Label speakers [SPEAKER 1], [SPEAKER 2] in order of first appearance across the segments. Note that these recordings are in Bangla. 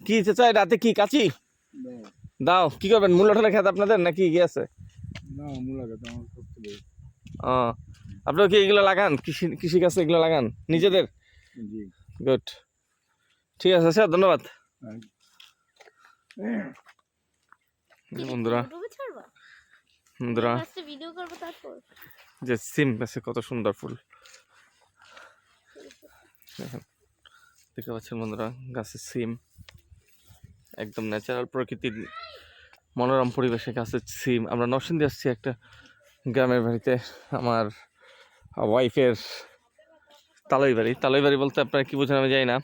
[SPEAKER 1] কি চাচা রাতে কি কাচি দাও কি করবেন মূলা ঠোলা খেত আপনাদের নাকি কি আছে ও আপনারা কি এগুলো লাগান কৃষি কাজে এগুলো লাগান নিজেদের গুড ঠিক আছে স্যার ধন্যবাদ বন্ধুরা বন্ধুরা যে সিম গাছে কত সুন্দর ফুল দেখতে পাচ্ছেন বন্ধুরা গাছের সিম একদম ন্যাচারাল প্রকৃতির মনোরম পরিবেশে গাছের সিম আমরা নরসিংদী আসছি একটা গ্রামের বাড়িতে আমার ওয়াইফের তালই বাড়ি বলতে আপনারা কি বোঝেন আমি জানি না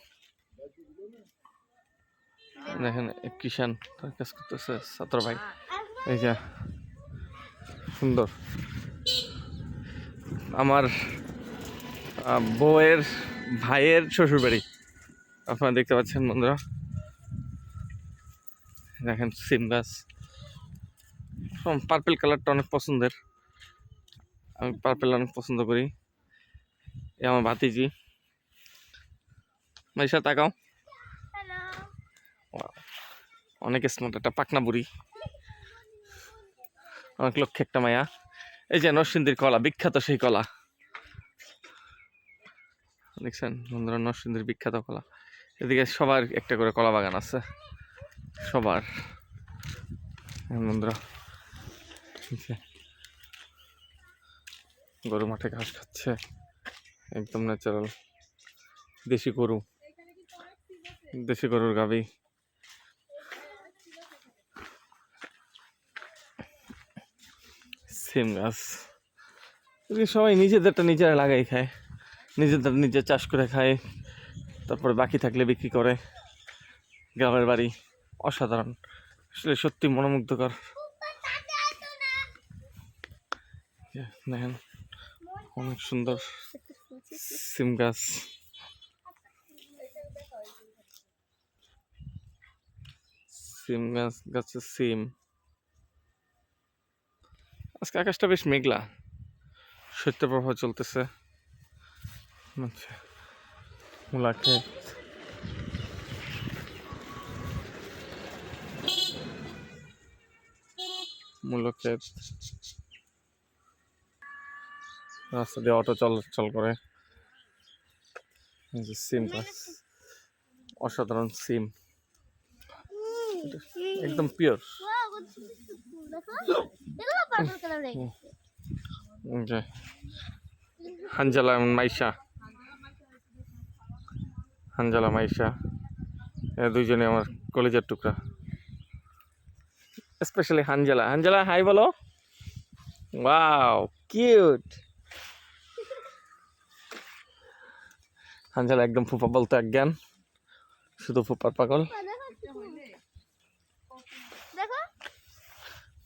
[SPEAKER 1] দেখেন কিষান কাজ করতেছে ছাত্র ভাই এই যে সুন্দর আমার বউয়ের ভাইয়ের শ্বশুর বাড়ি আপনারা দেখতে পাচ্ছেন বন্ধুরা দেখেন সিম গাছ পার্পেল কালারটা অনেক পছন্দের আমি পার্পেল অনেক পছন্দ করি এ আমার ভাতিজি মাইশা তাকাও অনেক স্মার্ট একটা পাকনা বুড়ি অনেক লক্ষ্য একটা মায়া এই যে নরসিংদীর কলা বিখ্যাত সেই কলা দেখছেন বন্ধুরা নরসিংদীর বিখ্যাত কলা এদিকে সবার একটা করে কলা বাগান আছে সবার বন্ধুরা গরু মাঠে ঘাস খাচ্ছে একদম ন্যাচারাল দেশি গরুর গাবি সিম গাছ সবাই নিজেদেরটা নিজেরা লাগাই খায় নিজেদের নিজে চাষ করে খায় তারপরে বাকি থাকলে বিক্রি করে গ্রামের বাড়ি অসাধারণ আসলে সত্যি মনোমুগ্ধকর দেখেন অনেক সুন্দর সিম গাছ গাছের সিম আজকে আকাশটা বেশ মেঘলা শৈত্যপ্রবাহ চলতেছে মূলা ক্ষেত রাস্তা দিয়ে অটো চলাচল করে সিম গাছ অসাধারণ সিম একদম পিওর হানজালা মাইশা দুইজনে আমার কলেজের টুকরা স্পেশালি হানজালা হাই বলো ওয়াও কিউট হানজালা একদম ফুপা বলতে অজ্ঞান শুধু ফুপার পাগল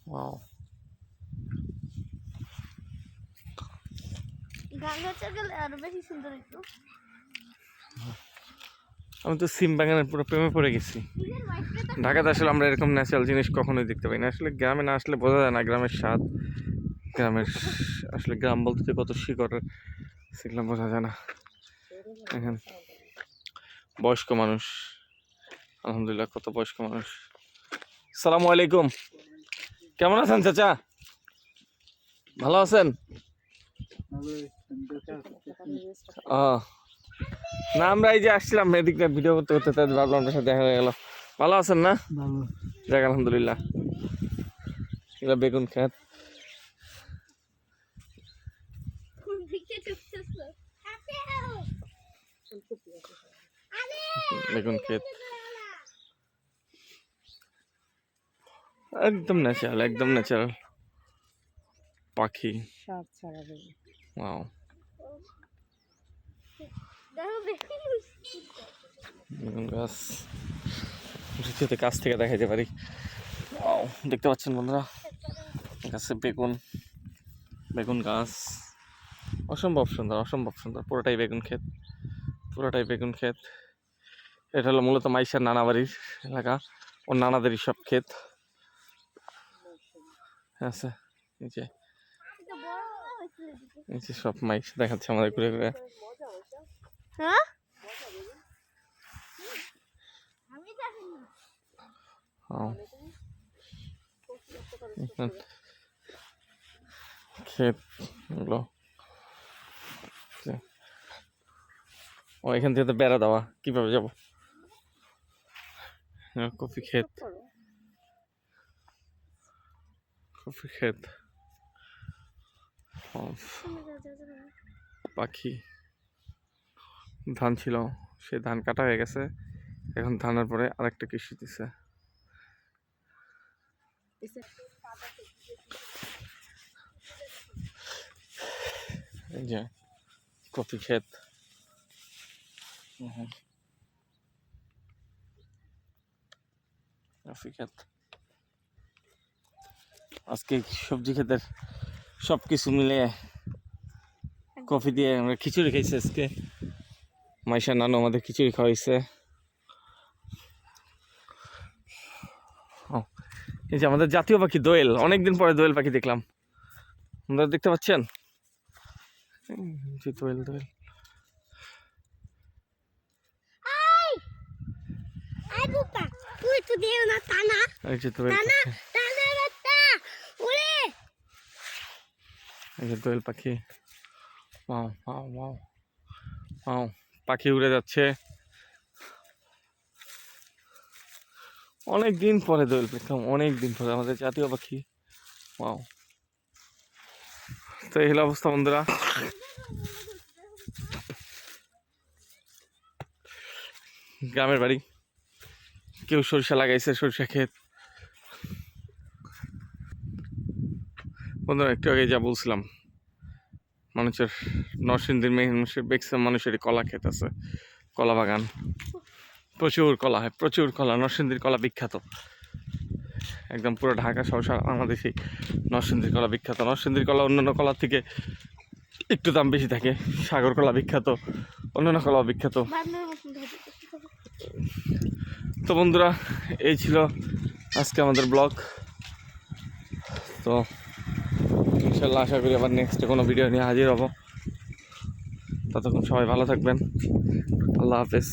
[SPEAKER 1] ওয়াও আমি তো সিম বাগানের পুরো প্রেমে পড়ে গেছি ঢাকাতে আসলে আমরা এরকম ন্যাচারাল জিনিস কখনোই দেখতে পাই না আসলে গ্রামে না আসলে বোঝা যায় না গ্রামের স্বাদ আসলে গ্রাম বলতে যে কত শিকড় সেগুলো বোঝা যায় না এখন বয়স্ক মানুষ আলহামদুলিল্লাহ কত বয়স্ক মানুষ আসসালামু আলাইকুম কেমন আছেন চাচা ভালো আছেন না আমরা এই যে আসছিলাম এদিকটা ভিডিও করতে ভাবলাম আপনার সাথে দেখা হয়ে গেল ভালো আছেন না যাক আলহামদুলিল্লাহ এগুলো বেগুন ক্ষেত একদম ন্যাচারাল পাখি ওয়াও বেগুন গাছ কাছ থেকে দেখাইতে পারি দেখতে পাচ্ছেন বন্ধুরা গাছে বেগুন গাছ অসম্ভব সুন্দর পুরোটাই বেগুন ক্ষেত এটা হলো মূলত মাইশার নানা বাড়ির এলাকা ওর নানাদেরই সব ক্ষেত আছে নিচে সব মাইশ দেখাচ্ছে আমাদের ঘুরে ঘুরে ক্ষেত এগুলো, ও এখান থেকে তো বেড়া দেওয়া, কিভাবে যাবো? কফি ক্ষেত, কফি ক্ষেত, পাখি, ধান ছিল, সে ধান কাটা হয়ে গেছে, এখন ধানের পরে আরেকটা কৃষি দিছে। এই যে কফি ক্ষেত, কফি ক্ষেত। আজকে সবজি ক্ষেতের সবকিছু মিলে কফি দিয়ে আমরা খিচুড়ি খাইছি আজকে। মাইশা নানু আমাদের খিচুড়ি খাওয়াইছে। এই যে আমাদের জাতীয় পাখি দোয়েল, অনেকদিন পরে দোয়েল পাখি দেখলাম। আপনারা দেখতে পাচ্ছেন যে দোয়েল, দোয়েল এই যে দোয়েল পাখি, এই যে দোয়েল পাখি। ওয়াও ওয়াও ওয়াও ওয়াও, পাখি উড়ে যাচ্ছে। অনেক দিন পরে দোয়েল দেখলাম, অনেক দিন পরে আমাদের জাতীয় পাখি। ওয়াও। তো এই হলো অবস্থা বন্ধুরা। গ্রামের বাড়ি, কেউ সরিষা লাগাইছে, সরিষা ক্ষেত। বন্ধুরা একটু আগে যা বলছিলাম, মানুষের নরসিংদীর ম্যাক্সিমাম মানুষেরই কলা ক্ষেত আছে, কলা বাগান, প্রচুর কলা হয়, প্রচুর কলা। নরসিংদীর কলা বিখ্যাত, একদম পুরো ঢাকা সহ আমাদের সেই নরসিংদীর কলা বিখ্যাত। নরসিংদীর কলা অন্যান্য কলার থেকে একটু দাম বেশি থাকে। সাগর কলা বিখ্যাত, অন্যান্য কলাও বিখ্যাত। তো বন্ধুরা এই ছিল আজকে আমাদের ব্লগ। তো ইনশাল্লাহ আশা করি আবার নেক্সটে কোনো ভিডিও নিয়ে হাজির হব। ততক্ষণ সবাই ভালো থাকবেন। আল্লাহ হাফেজ।